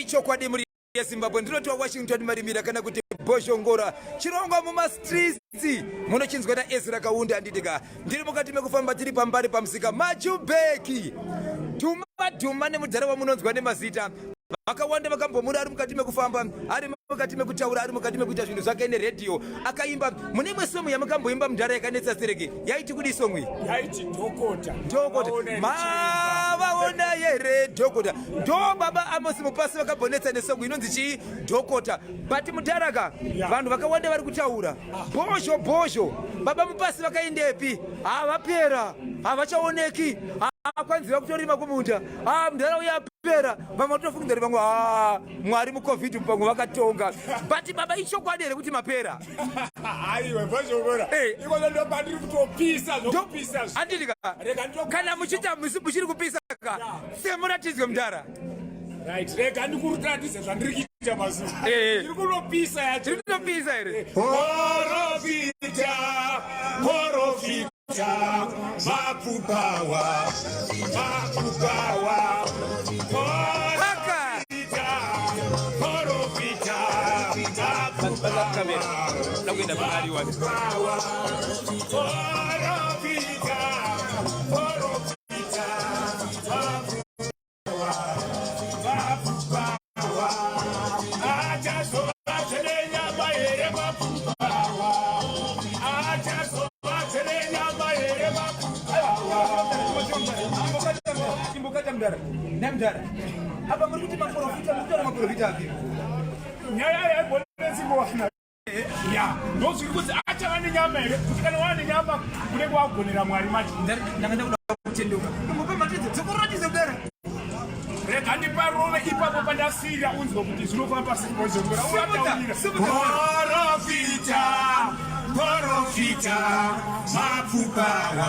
ichokwadi muri yeZimbabwe ndinoti Washington marimira kana kuti Boshongora chirongwa mumastreets munochinzwa na Ezra Kaunda andidika ndiri mukati mekufamba tiri pambari pamusika Majubeki dhuma nemudzara wamunonzwa nemazita vakawanda vakambomura ari mukati mekufamba ari mukati mekutaura ari mukati mekuita zvinhu zvake neredhiyo akaimba mune imwe somu yamukamboimba mundara yakanetsa sereke yaiti kudi somwe yaiti dhokota mavaona here dhokota ndo baba Amos Mupasi vakambonetsa nesongo inonzi chii dhokota but mudaraka vanhu vakawanda vari kutaura bhosho baba Mupasi vakaendepi havapera havachaoneki kwanziva kutorima kumunda mundara uyapera vamwe vatofungidzari vamwe mwari mucovid pamwe vakatonga but baba ichokwadi here kuti mapera aiwe Boshongora ikono ndo pandiri kutopisa zvokupisa andidika kana muchita muchiri kupisa ka semuratidzwe mundara right rega ndikuratidze zvandiri kuita mazuva ndiri kunopisa yacho ndiri kunopisa here Porofita Mapupawa Namdara apa muri kuti maprofita mutara maprofita api nyaya yebonesi mwana ya ndozviri kuti achava nenyama here kuti kana wane nyama unenge wagonera mwari macho ndakanda kuda kutenduka mupe matidze dzekuratidze mudara rega ndiparove ipapo pandasira unzwa kuti zvinofamba Boshongora Porofita Mapupawa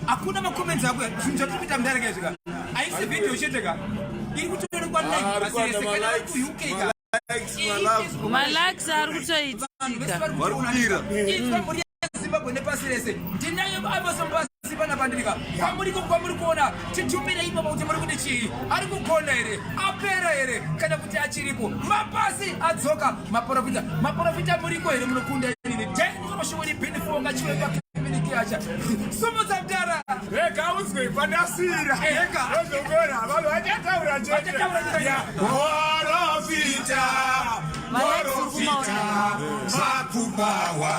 akuna makomenzi ako zvinhu zvatipita mudara kaizvika aisi vhidhiyo cheteka iri kutoonekwa malikes ari kutoitika Zimbabwe nepasi rese ndinayo Amos Mupasi panapandika kwamuri kuona titumire ipapo kuti muri kuti chii ari kugona here apera here kana kuti achiripo Mapasi adzoka maprofita muriko here munokunda inini tenikomoshoweri binifonga chiweka acha somodza mudara rega uzwe pandasira Boshongora vanhu vachataura chete Porofita Mapupawa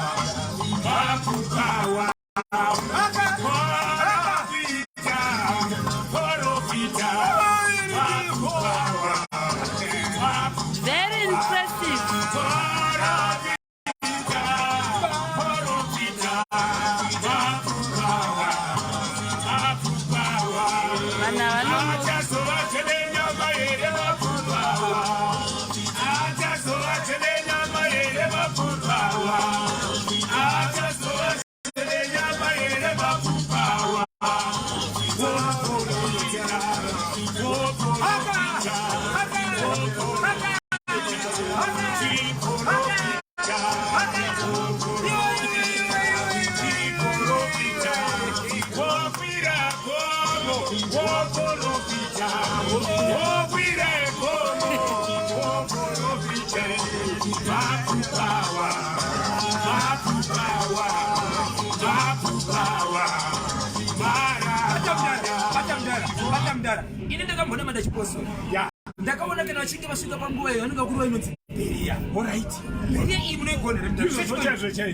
very impressive ine ndakambona madachiposo ndakaona kana vachinge vasvika panguva iyo vanenge vakuruva inonzi beria oright beria iyi munoigonera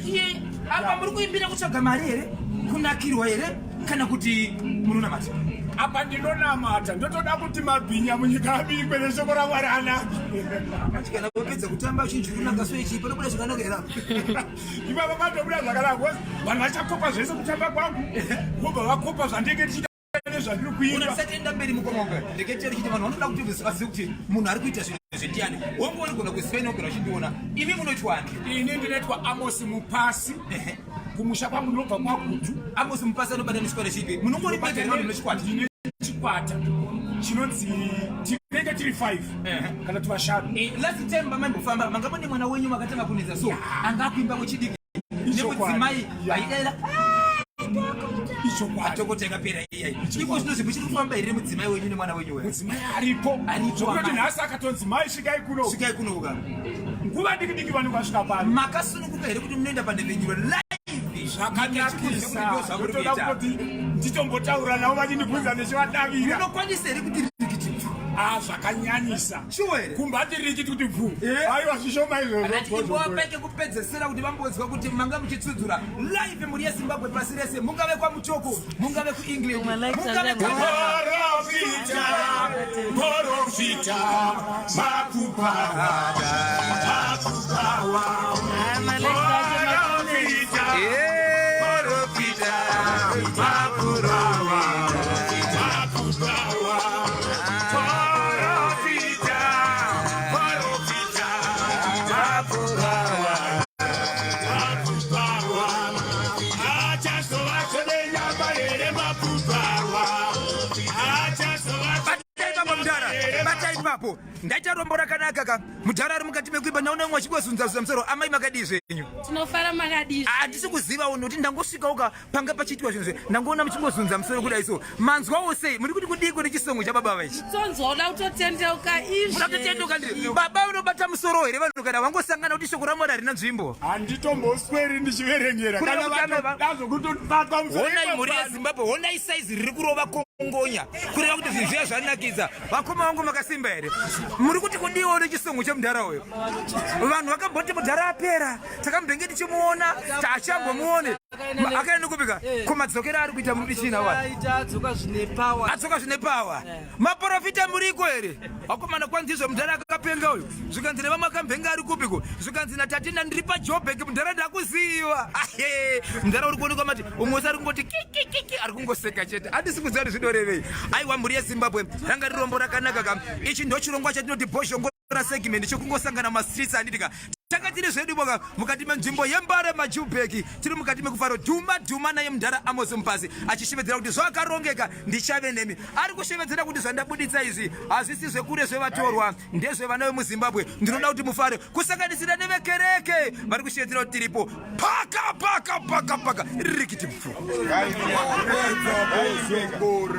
iye apa muri kuimbira kutsvaga mari here kunakirwa here kana kuti munonamata apa ndinonamata ndotoda kuti mabhinya munyika abikwe neshoko raMwari anake kana kupedza kutamba chinhu kunaka so ichi panobuda zvakanaka era ivava vatobuda zvakanaka vanhu vachakopa zvese kutamba kwangu vobva vakopa zvandenge tichita nezvandiri kuimba usatenda mberi mukomoka ndekecheri chiti vanhu vanoda kuti vazive kuti munhu ari kuita zvinhu zvendiyani wongo unogona kuziva inogona uchindiona imi munotwani ini ndinoitwa Amos Mupasi kumusha kwangu ndinobva kwagutu Amos Mupasi anobata nechikwata chipi munongori bata nevanhu nechikwata ndine chikwata chinonzi tinenge tiri 5 kana tivashanu last time mamaimbofamba manga mune mwana wenyu makatanga kunetsa so anga akuimba muchidiki nemudzimai aidela atokota ikapera iyai iko zvinoziva chiri kufamba here mudzimai wenyu nemwana wenyu mudzimai aripo zvokuti nhasi akatonzi mai svikai kuno uka nguva diki vanhu vasvika pano makasununguka here kuti munoenda pandevenyuro zvakanakisa ndotoda kuti nditombotaura navo vachindibvunza nechivadavira unokwanisa here kuti zvakanyanyisa shuwe kumbati rikiti kuti bvu aiwa zvishoma izvozvoapeke kupedzesera kuti vambonzwa kuti manga muchitsudzura live muri yezimbabwe pasi rese mungave kwamuchoko mungave kuengland mungave porofita ndaita rombo rakanaka ka mudhara ari mukati mekuimba naona umwe achingozunza musoro amai makadii zvenyu tinofara makadii handisi kuziva unhu kuti ndangosvikawo panga pachiitwa zvinhu ndangoona muchingozunza musoro kudai so manzwawo sei muri kuti kudiko nechisongo chababa vaichi tonzoda kutotendeuka izvi muda kutotendeuka ndiri baba unobata musoro here vanhu kana vangosangana kuti shoko raMwari harina nzvimbo handitombosweri ndichiverengera kanaazokutobatwa honai mhuri yezimbabwe honai saizi riri kurova kongonya kureva kuti zvinhu zviya zvanakidza vakoma vangu makasimba here muri kuti kudiwo nechisongo chemudhara uyo vanhu vakamboti mudhara apera takambenge tichimuona taachambomuone akaenda nekupika kumadzokera ari kuita muri china adzoka zvine pawa maprofita muriko here vakomana kwanzizvo mudhara akapenga uyu zvikanzi nevamwe akambenge ari kupiko zvikanzi natatina ndiri pajobheki mudhara ndakuziva mudhara uri kuonekwa mati umwe ari kungoti kikikiki ari kungoseka chete handisi kuziva kuti zvinorevei aiwa mhuri yezimbabwe ranga riri rombo rakanaka kam ichi ndo chirongwa chatinoti bhoshongora segment chekungosangana mastreets anditika tanga tiri zvedu boka mukati menzvimbo yembare majubheki tiri mukati mekufaro dhuma naye mudhara Amos Mupasi achishevedzera kuti zvakarongeka ndichave nemi ari kushevedzera kuti zvandabuditsa izvi hazvisi zvekure zvevatorwa ndezvevana vemuzimbabwe ndinoda kuti mufare kusanganisira nevekereke vari kushevedzera kuti tiripo paka rikiti